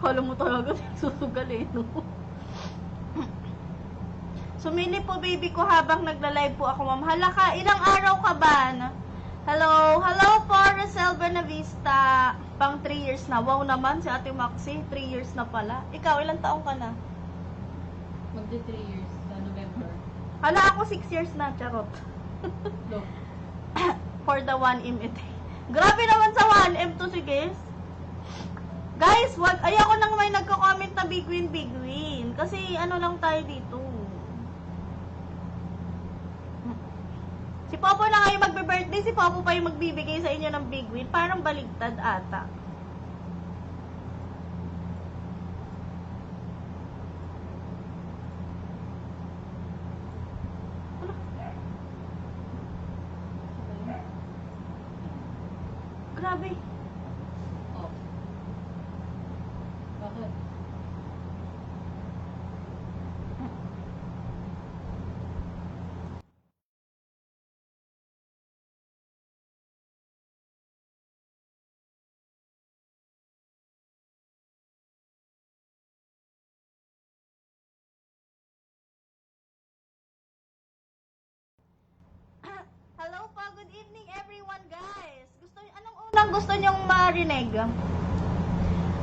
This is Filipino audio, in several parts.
Kala mo talaga susugal eh, no? Sumili po baby ko habang nagla-live po ako, ma'am. Hala ka, ilang araw ka ba? Hello, hello po, Rosel Benavista. Pang 3 years na. Wow naman si Ate Maxi, 3 years na pala. Ikaw, ilang taong ka na? Magdi 3 years sa November. Hala, ako 6 years na, charot. Look. For the 1M ito. Grabe naman sa 1M to, sige. Guys, wag, ayoko nang may nagko-comment na big win, big win. Kasi ano lang tayo dito. Si Popo na ngayon magbe-birthday, si Popo pa yung magbibigay sa inyo ng big win. Parang baligtad ata. Ano? Grabe. Oh. Bakit? Hello po, good evening everyone guys. Anong unang gusto nyong marinig?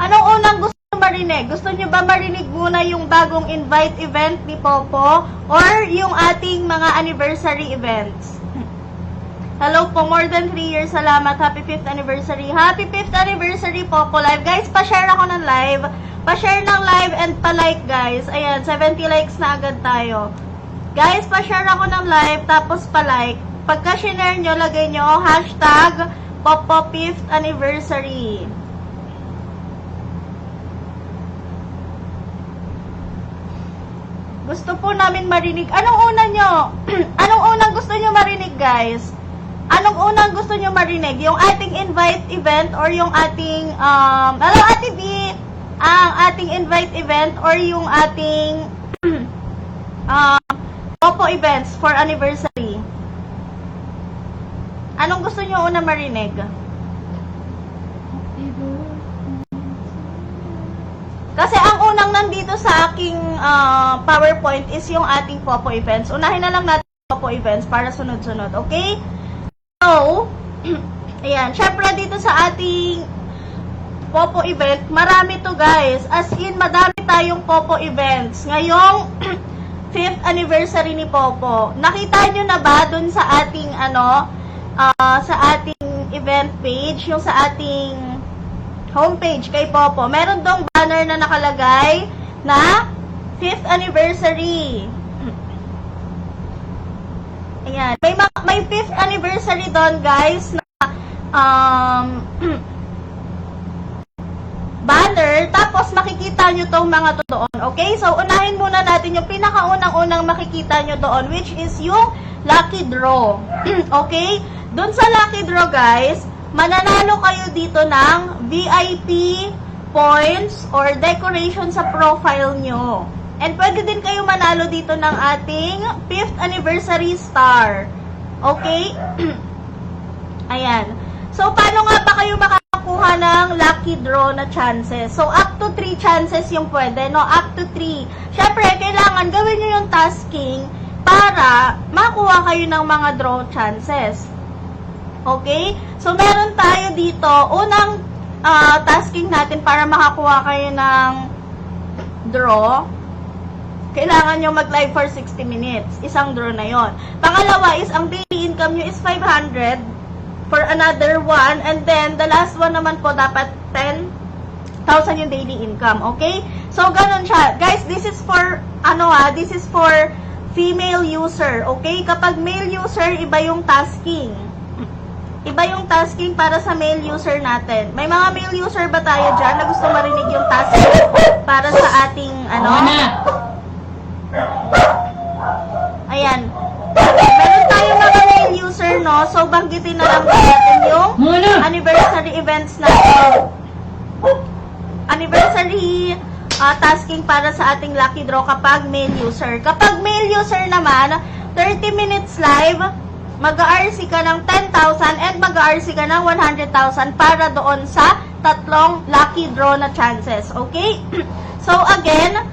Anong unang gusto nyong marinig? Gusto nyo ba marinig muna yung bagong invite event ni Popo or yung ating mga anniversary events? Hello po, more than 3 years, salamat. Happy 5th anniversary. Happy 5th anniversary Popo Live. Guys, pa-share ako ng live. Pa-share ng live and pa-like guys. Ayan, 70 likes na agad tayo. Guys, pa-share ako ng live tapos pa-like. Pagka-share nyo, lagay nyo hashtag Popo 5th anniversary. Gusto po namin marinig. Anong una nyo? Anong unang gusto nyo marinig, guys? Anong unang gusto nyo marinig? Yung ating invite event or yung ating, hello, Ate B, ang ating invite event or yung ating, Popo events for anniversary? Anong gusto nyo una marinig? Kasi ang unang nandito sa aking PowerPoint is yung ating Popo events. Unahin na lang natin Popo events para sunod-sunod, okay? So, ayan. Syempre dito sa ating Popo event, marami to guys. As in, madami tayong Popo events. Ngayong 5th anniversary ni Popo. Nakita nyo na ba dun sa ating sa ating event page, yung sa ating homepage kay Popo, meron dong banner na nakalagay na 5th anniversary. Ayan. May 5th anniversary doon, guys, na banner, tapos makikita nyo tong mga to doon. Okay? So, unahin muna natin yung pinakaunang-unang makikita nyo doon, which is yung lucky draw. Okay? Doon sa lucky draw, guys, mananalo kayo dito ng VIP points or decoration sa profile nyo. And pwede din kayo manalo dito ng ating 5th anniversary star. Okay? Ayan. So, paano nga ba kayo makakakuha ng lucky draw na chances? So, up to 3 chances yung pwede, no? Up to 3. Syempre, kailangan gawin nyo yung tasking para makuha kayo ng mga draw chances. Okay? So, meron tayo dito, unang tasking natin para makakuha kayo ng draw. Kailangan nyo mag-live for 60 minutes. Isang draw na yon. Pangalawa is, ang daily income nyo is 500 for another one. And then, the last one naman po, dapat 10,000 yung daily income. Okay? So, ganun siya. Guys, this is for, this is for female user. Okay? Kapag male user, iba yung tasking. Iba yung tasking para sa male user natin. May mga male user ba tayo dyan na gusto marinig yung tasking para sa ating, Ayan. Meron tayong mga male user, no? So, banggitin na lang natin yung anniversary events natin. Anniversary tasking para sa ating lucky draw kapag male user. Kapag male user naman, 30 minutes live, mag-RC ka ng 10,000 and mag-RC ka ng 100,000 para doon sa tatlong lucky draw na chances. Okay? So, again,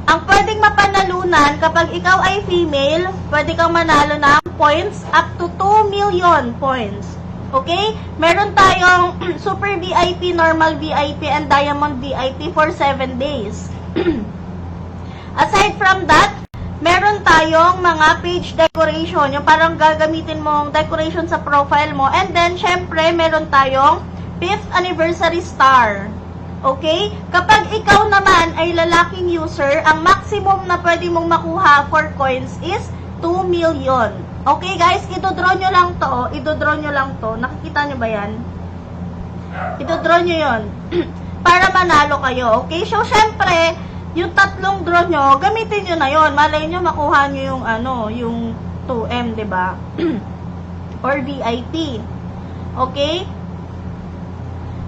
ang pwedeng mapanalunan kapag ikaw ay female, pwede kang manalo ng points up to 2 million points. Okay? Meron tayong Super VIP, Normal VIP, and Diamond VIP for 7 days. Aside from that, meron tayong mga page decoration, yung parang gagamitin mong decoration sa profile mo. And then, syempre, meron tayong 5th anniversary star. Okay? Kapag ikaw naman ay lalaking user, ang maximum na pwede mong makuha for coins is 2 million. Okay, guys? Idodraw nyo lang to. Idodraw nyo lang to. Nakikita nyo ba yan? Idodraw nyo yun. Para manalo kayo. Okay? So, syempre, yung tatlong draw nyo, gamitin nyo na yon. Malay nyo, makuha nyo yung, yung 2M, diba? Or VIP. Okay?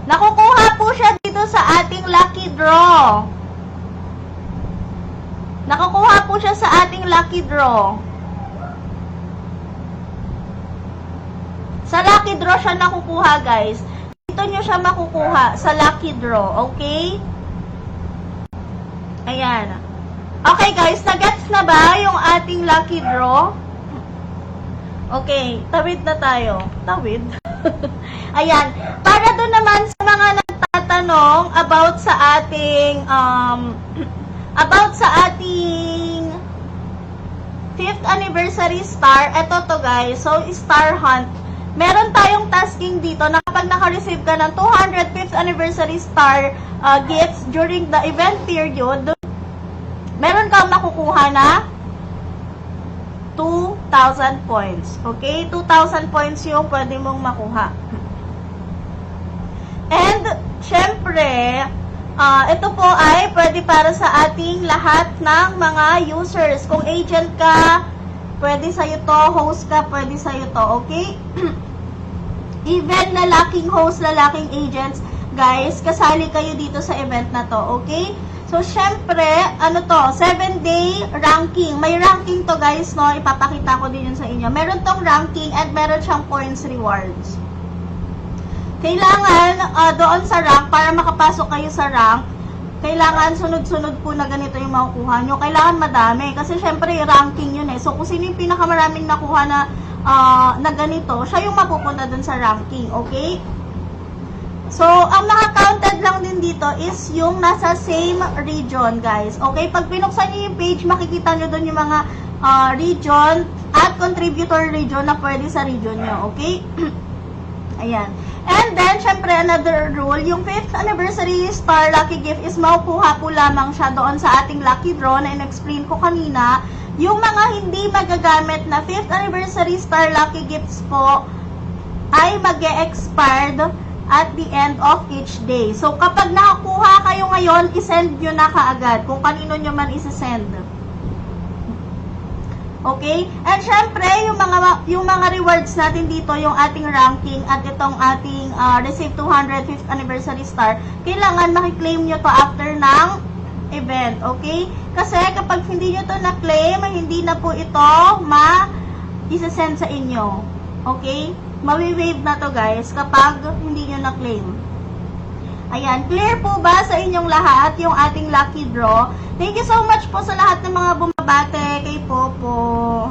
Nakukuha po siya dito sa ating lucky draw. Nakukuha po siya sa ating lucky draw. Sa lucky draw siya nakukuha, guys. Dito nyo siya makukuha sa lucky draw. Okay? Ayan. Okay, guys. Nagets na ba yung ating lucky draw? Okay. Tawid na tayo. Tawid? Ayan. Para doon naman sa mga nagtatanong about sa ating 5th anniversary star, eto to guys. So, star hunt. Meron tayong tasking dito na kapag naka-receive ka ng 205th anniversary star gifts during the event period, meron kang makukuha na 2,000 points. Okay? 2,000 points yung pwede mong makuha. And, syempre, ito po ay pwede para sa ating lahat ng mga users. Kung agent ka, pwede sa'yo to. Host ka, pwede sa'yo to. Okay? Even lalaking host, lalaking agents, guys, kasali kayo dito sa event na to. Okay? So, syempre, 7-day ranking. May ranking to, guys, no? Ipapakita ko din yun sa inyo. Meron tong ranking and meron siyang points rewards. Kailangan, doon sa rank, para makapasok kayo sa rank, kailangan sunod-sunod po na ganito yung makukuha nyo. Kailangan madami. Kasi, syempre, ranking yun eh. So, kung sino yung pinakamaraming nakuha na ganito, siya yung mapupunta dun sa ranking. Okay? So, ang naka-counted lang din dito is yung nasa same region, guys. Okay? Pag pinuksan nyo yung page, makikita nyo doon yung mga region at contributor region na pwede sa region nyo. Okay? Ayan. And then, syempre, another rule, yung 5th anniversary star lucky gift is makukuha po lamang siya doon sa ating lucky draw na in-explain ko kanina. Yung mga hindi magagamit na 5th anniversary star lucky gifts po ay mag-e-expired at the end of each day. So, kapag nakakuha kayo ngayon, isend nyo na kaagad kung kanino nyo man isesend. Okay? And syempre, yung mga rewards natin dito, yung ating ranking at itong ating receive 205th anniversary star, kailangan makiklaim nyo to after ng event. Okay? Kasi kapag hindi nyo to na-claim, hindi na po ito ma-isesend sa inyo. Okay? Mawi-wave na to, guys, kapag hindi nyo na-claim. Ayan. Clear po ba sa inyong lahat yung ating lucky draw? Thank you so much po sa lahat ng mga bumabate kay Popo.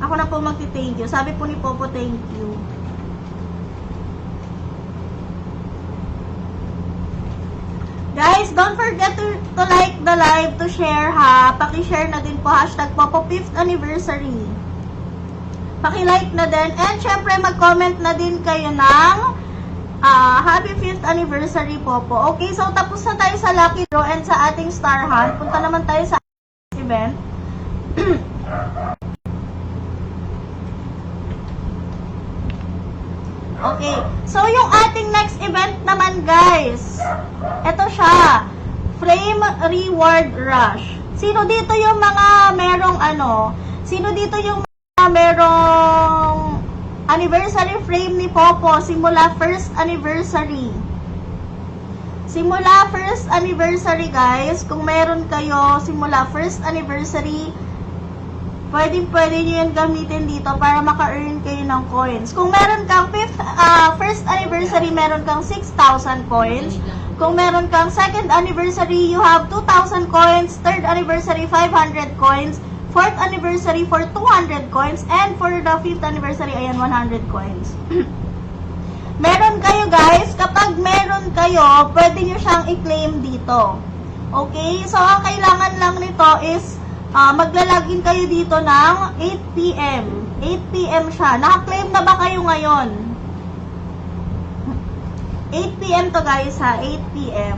Ako na po magti-thank you. Sabi po ni Popo, thank you. Guys, don't forget to like the live, to share ha. Paki-share na din po, hashtag Popo 5th anniversary. Paki-like na din. And syempre, mag-comment na din kayo ng happy 5th anniversary po po. Okay, so tapos na tayo sa lucky draw and sa ating star hunt. Punta naman tayo sa event. Okay, so yung ating next event naman, guys, ito siya, Frame Reward Rush. Sino dito yung mga merong sino dito yung merong anniversary frame ni Popo simula first anniversary? Simula first anniversary, guys, kung meron kayo simula first anniversary pwede nyo yan gamitin dito para maka-earn kayo ng coins. Kung meron kang first anniversary, meron kang 6,000 coins. Kung meron kang second anniversary, you have 2,000 coins. Third anniversary, 500 coins. Fourth anniversary for 200 coins. And for the fifth anniversary, ayan, 100 coins. Meron kayo guys, kapag meron kayo, pwede nyo siyang i-claim dito. Okay? So, ang kailangan lang nito is maglalagin kayo dito ng 8 p.m. 8 p.m. siya. Naka-claim na ba kayo ngayon? 8 p.m. to guys ha, 8 p.m.